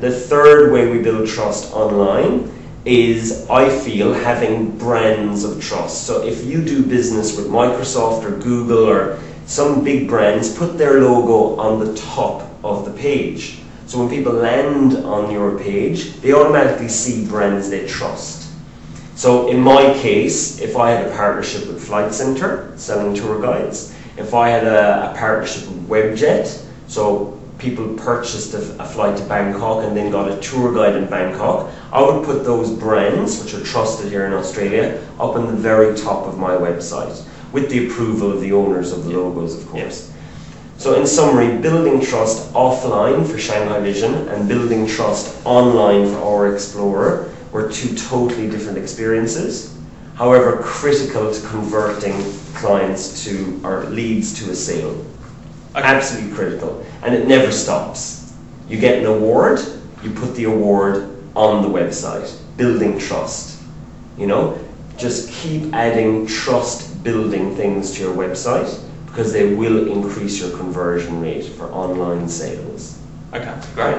The third way we build trust online is, I feel, having brands of trust. So if you do business with Microsoft or Google or some big brands, put their logo on the top of the page. So when people land on your page, they automatically see brands they trust. So in my case, if I had a partnership with Flight Centre, selling tour guides, if I had a partnership with Webjet, so people purchased a flight to Bangkok and then got a tour guide in Bangkok, I would put those brands, which are trusted here in Australia, up on the very top of my website, with the approval of the owners of the logos, of course. So in summary, building trust offline for Shanghai Vision and building trust online for Our Explorer were two totally different experiences. However, critical to converting clients to, or leads to, a sale. Okay. Absolutely critical. And it never stops. You get an award, you put the award on the website. Building trust. You know, just keep adding trust building things to your website, because they will increase your conversion rate for online sales. Okay, great.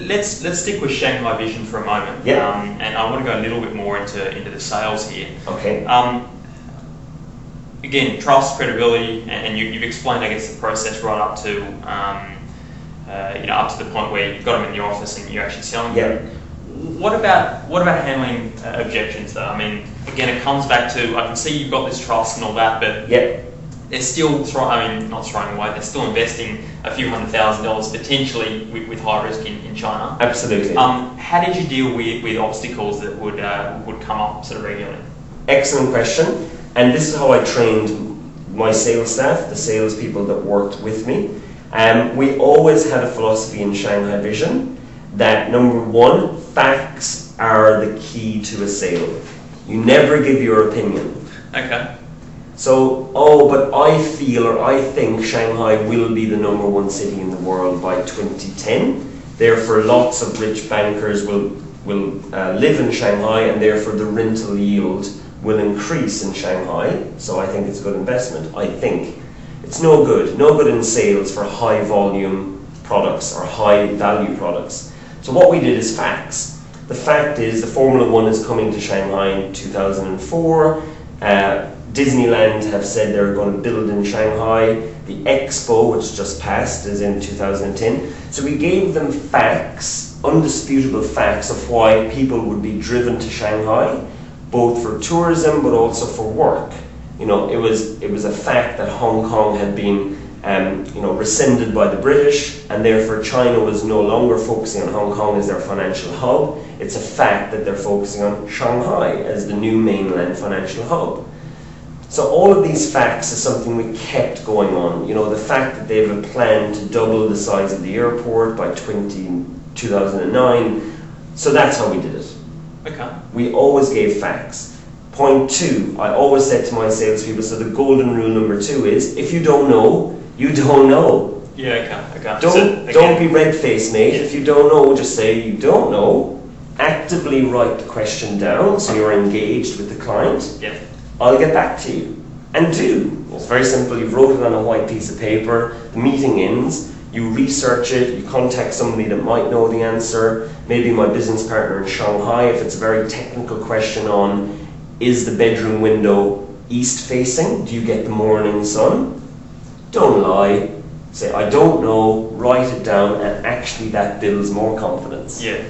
Let's stick with Shanghai Vision for a moment. Yeah. And I want to go a little bit more into the sales here. Okay. Again, trust, credibility, and you've explained, I guess, the process right up to up to the point where you've got them in the office and you're actually selling them. What about handling objections, though? I mean, again, it comes back to, I can see you've got this trust and all that, but they're still, not throwing away, they're still investing a few $100,000 potentially with high risk in China. Absolutely. How did you deal with obstacles that would come up sort of regularly? Excellent question. And this is how I trained my sales staff, the salespeople that worked with me. We always had a philosophy in Shanghai Vision that, number one, facts are the key to a sale. You never give your opinion. Okay. So, but I feel or I think Shanghai will be the #1 city in the world by 2010. Therefore, lots of rich bankers will live in Shanghai, and therefore the rental yield will increase in Shanghai. So I think it's a good investment. I think it's no good in sales for high volume products or high value products. So what we did is facts. The fact is, the Formula One is coming to Shanghai in 2004. Disneyland have said they're going to build in Shanghai. The Expo, which just passed, is in 2010. So we gave them facts, undisputable facts of why people would be driven to Shanghai, both for tourism but also for work. You know, it was a fact that Hong Kong had been rescinded by the British, and therefore China was no longer focusing on Hong Kong as their financial hub. It's a fact that they're focusing on Shanghai as the new mainland financial hub. So all of these facts is something we kept going on. You know, the fact that they have a plan to double the size of the airport by 2009. So that's how we did it. Okay. We always gave facts. Point two, I always said to my salespeople, so the golden rule number 2 is, if you don't know, you don't know. Yeah, okay. Don't be red-faced, mate. If you don't know, just say you don't know. Actively write the question down so you're engaged with the client. Yeah. I'll get back to you. And do. It's very simple. You wrote it on a white piece of paper. The meeting ends. You research it. You contact somebody that might know the answer. Maybe my business partner in Shanghai, if it's a very technical question on, is the bedroom window east facing? Do you get the morning sun? Don't lie. Say, I don't know, write it down, and actually that builds more confidence. Yeah.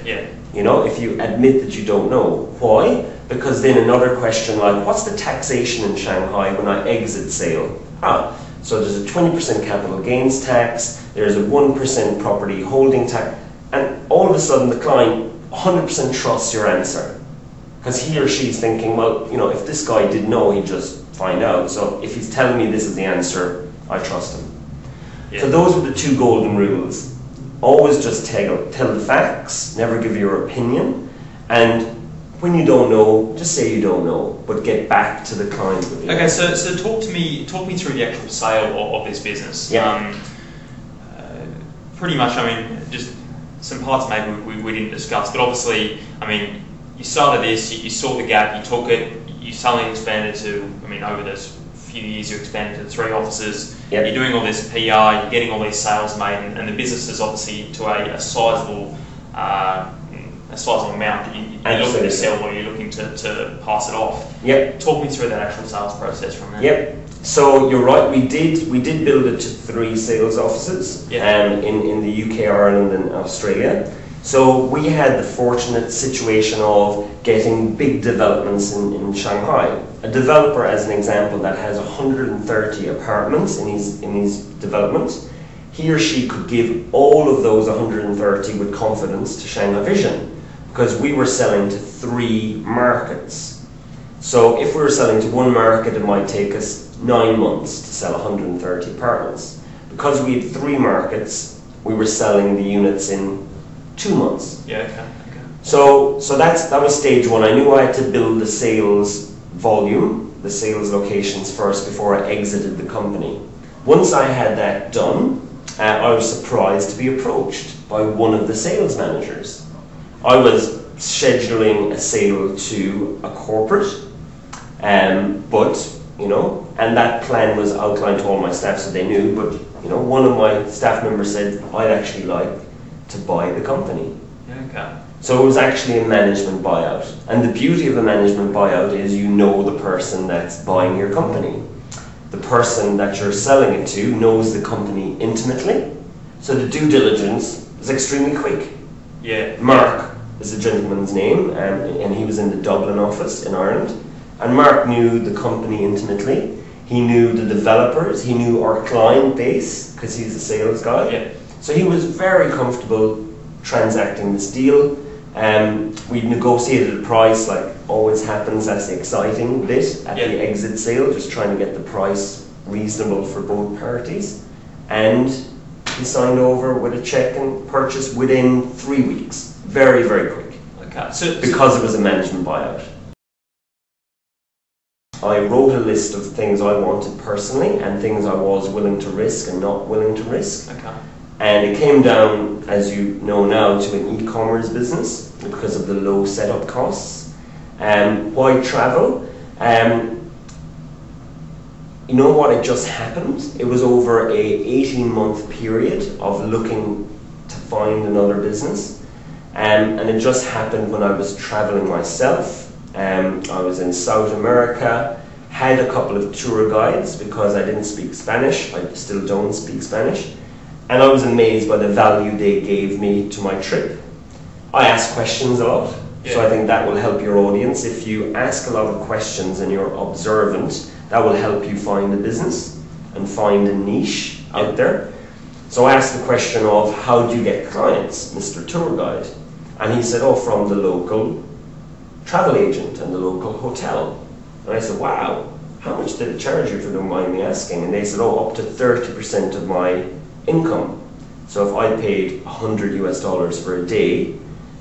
You know, if you admit that you don't know. Why? Because then another question like, what's the taxation in Shanghai when I exit sale? So there's a 20% capital gains tax, there's a 1% property holding tax, and all of a sudden the client 100% trusts your answer. Because he or she's thinking, well, you know, if this guy didn't know, he'd just find out. So if he's telling me this is the answer, I trust him. Yeah. So those were the 2 golden rules. Always just tell the facts, never give your opinion, and when you don't know, just say you don't know, but get back to the client with the answer. So talk me through the actual sale of this business. Yeah. Pretty much, I mean, just some parts maybe we didn't discuss, but obviously, I mean, you started this, you saw the gap, you took it, you suddenly expanded to, I mean, over those few years you expanded to 3 offices, Yep. you're doing all this PR, you're getting all these sales made, and the business is obviously to a sizable amount that you're looking to sell, or you're looking to pass it off. Yep. Talk me through that actual sales process from there. Yep. So you're right. We did build it to 3 sales offices. Yep. In the UK, Ireland, and Australia. So we had the fortunate situation of getting big developments in Shanghai. A developer, as an example, that has 130 apartments in his development, he or she could give all of those 130 with confidence to Shanghai Vision, because we were selling to 3 markets. So if we were selling to one market, it might take us 9 months to sell 130 apartments. Because we had 3 markets, we were selling the units in 2 months. Yeah, okay. So that was stage 1. I knew I had to build the sales volume, the sales locations first before I exited the company. Once I had that done, I was surprised to be approached by one of the sales managers. I was scheduling a sale to a corporate, and that plan was outlined to all my staff so they knew, but one of my staff members said, I'd actually like to buy the company. Okay. So it was actually a management buyout. And the beauty of a management buyout is you know the person that's buying your company. The person that you're selling it to knows the company intimately, so the due diligence is extremely quick. Yeah. Mark is the gentleman's name, and he was in the Dublin office in Ireland. And Mark knew the company intimately. He knew the developers. He knew our client base because he's a sales guy. Yeah. So he was very comfortable transacting this deal. We negotiated a price, like always happens. That's the exciting bit at the exit sale, just trying to get the price reasonable for both parties. And he signed over with a check and purchase within 3 weeks. Very, very quick. Okay. Because it was a management buyout. I wrote a list of things I wanted personally and things I was willing to risk and not willing to risk. Okay. And it came down, as you know now, to an e-commerce business because of the low setup costs. Why travel? You know what, it just happened. It was over a 18-month period of looking to find another business. And it just happened when I was traveling myself. I was in South America, had a couple of tour guides because I didn't speak Spanish. I still don't speak Spanish. And I was amazed by the value they gave me to my trip. I ask questions a lot, so I think that will help your audience. If you ask a lot of questions and you're observant, that will help you find a business and find a niche out there. So I asked the question of, how do you get clients, Mr. Tour Guide? And he said, oh, from the local travel agent and the local hotel. And I said, wow, how much did it charge you, if you don't mind me asking? And they said, oh, up to 30% of my income. So if I paid $100 for a day,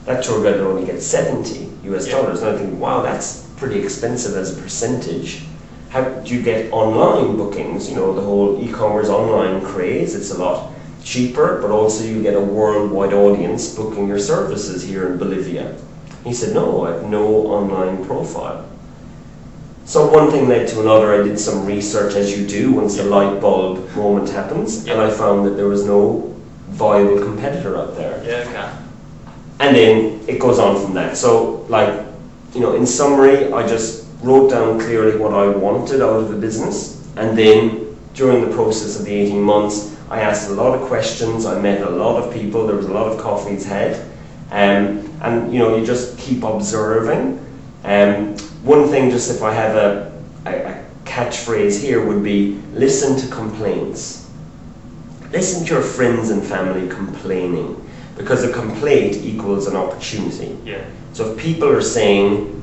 that tour guide would only get $70. And I think, wow, that's pretty expensive as a percentage. How do you get online bookings? The whole e-commerce online craze, it's a lot cheaper, but also you get a worldwide audience booking your services here in Bolivia. He said, no, I have no online profile. So one thing led to another. I did some research, as you do once the light bulb moment happens, and I found that there was no viable competitor out there. Yeah, okay. And then it goes on from that. So, in summary, I just wrote down clearly what I wanted out of the business, and then during the process of the 18 months, I asked a lot of questions, I met a lot of people, there was a lot of coffees had, and you just keep observing. One thing, just if I have a catchphrase here, would be listen to complaints. Listen to your friends and family complaining, because a complaint equals an opportunity. Yeah. So if people are saying,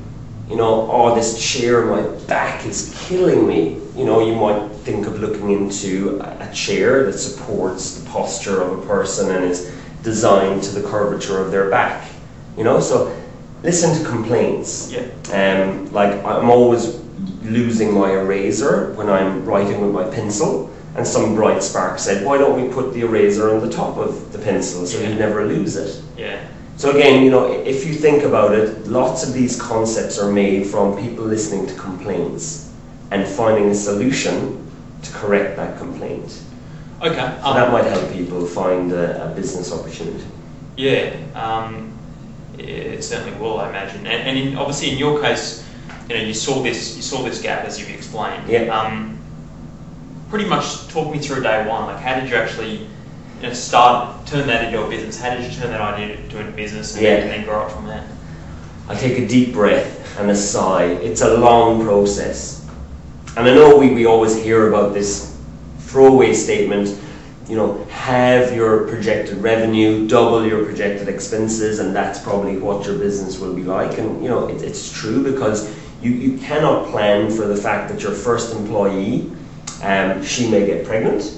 oh, this chair, my back is killing me, you might think of looking into a chair that supports the posture of a person and is designed to the curvature of their back. So listen to complaints. Yeah. I'm always losing my eraser when I'm writing with my pencil, and some bright spark said, why don't we put the eraser on the top of the pencil so you never lose it? Yeah. So again, if you think about it, lots of these concepts are made from people listening to complaints. and finding a solution to correct that complaint. Okay. So that might help people find a business opportunity. Yeah, it certainly will, I imagine. And obviously, in your case, you saw this gap as you've explained. Yeah. Pretty much talk me through day one. Like, how did you actually turn that into a business? How did you turn that idea into a business and then grow it from there? I take a deep breath and a sigh. It's a long process. And I know we always hear about this throwaway statement, have your projected revenue, double your projected expenses, and that's probably what your business will be like. And it's true, because you cannot plan for the fact that your first employee, she may get pregnant.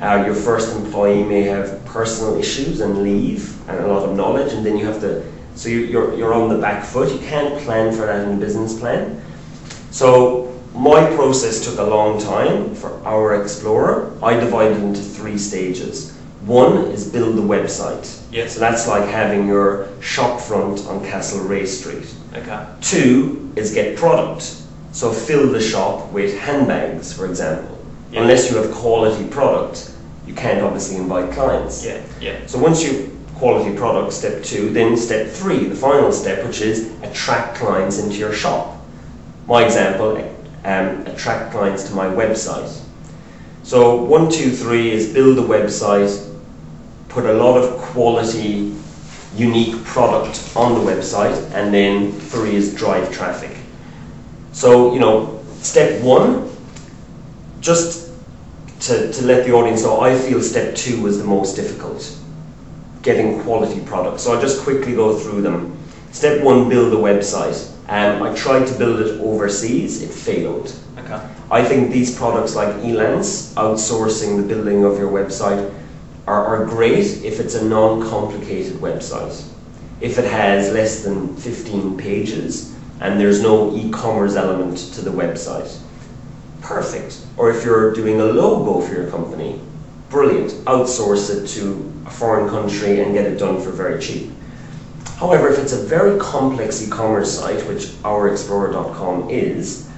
Your first employee may have personal issues and leave and a lot of knowledge, and then you have to, so you're on the back foot. You can't plan for that in a business plan. So my process took a long time for our Explorer. I divided it into 3 stages. One is build the website. Yes. So that's like having your shop front on Castlereagh Street. Okay. 2 is get product. So fill the shop with handbags, for example. Yeah. Unless you have quality product, you can't obviously invite clients. Yeah, yeah. So once you quality product, step 2, then step 3, the final step, which is attract clients into your shop. My example, attract clients to my website. So 1, 2, 3 is build a website, put a lot of quality, unique product on the website, and then 3 is drive traffic. So, step 1, just to let the audience know, I feel step 2 was the most difficult, getting quality products. So I'll just quickly go through them. Step 1, build a website. I tried to build it overseas, it failed. Okay. I think these products like Elance, outsourcing the building of your website, are great if it's a non-complicated website. If it has less than 15 pages and there's no e-commerce element to the website, perfect. Or if you're doing a logo for your company, brilliant. Outsource it to a foreign country and get it done for very cheap. However, if it's a very complex e-commerce site, which ourexplorer.com is,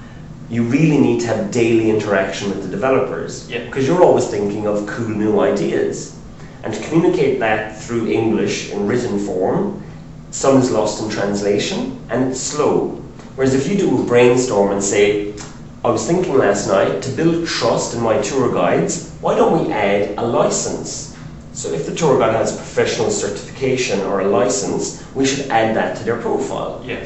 you really need to have daily interaction with the developers. Yeah. Because you're always thinking of cool new ideas. And to communicate that through English in written form, some is lost in translation and it's slow. Whereas if you do a brainstorm and say, I was thinking last night, to build trust in my tour guides, why don't we add a license? So if the tour guide has a professional certification or a license, we should add that to their profile. Yeah.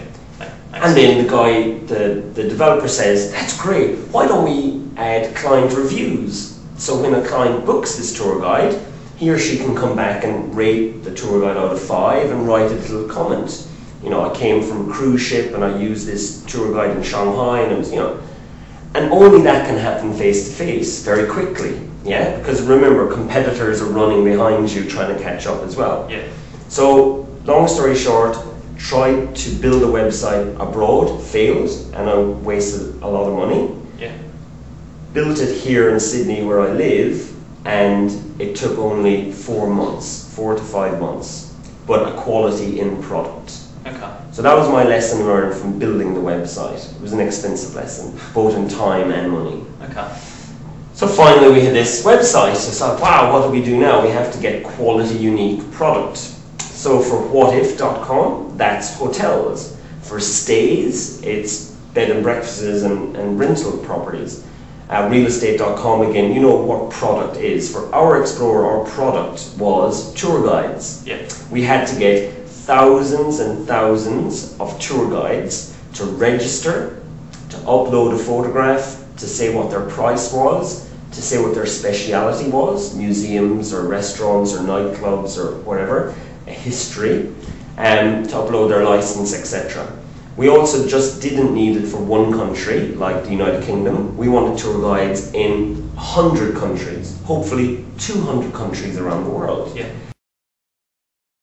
And then the developer says, that's great, why don't we add client reviews? So when a client books this tour guide, he or she can come back and rate the tour guide out of 5 and write a little comment. I came from a cruise ship and I used this tour guide in Shanghai, and it was, and only that can happen face to face very quickly. Yeah, because remember, competitors are running behind you trying to catch up as well. Yeah. So, long story short, tried to build a website abroad, failed, and I wasted a lot of money. Yeah. Built it here in Sydney where I live, and it took only 4 to 5 months, but a quality in product. Okay. So that was my lesson learned from building the website. It was an expensive lesson, both in time and money. Okay. So finally we had this website. So I thought, wow, what do we do now? We have to get quality, unique product. So for whatif.com, that's hotels. For stays, it's bed and breakfasts and rental properties. Realestate.com, again, you know what product is. For our Explorer, our product was tour guides. Yeah. We had to get thousands and thousands of tour guides to register, to upload a photograph, to say what their price was, to say what their speciality was, museums or restaurants or nightclubs or whatever, a history, to upload their license, etc. We also just didn't need it for one country, like the United Kingdom. We wanted tour guides in 100 countries, hopefully 200 countries around the world. Yeah.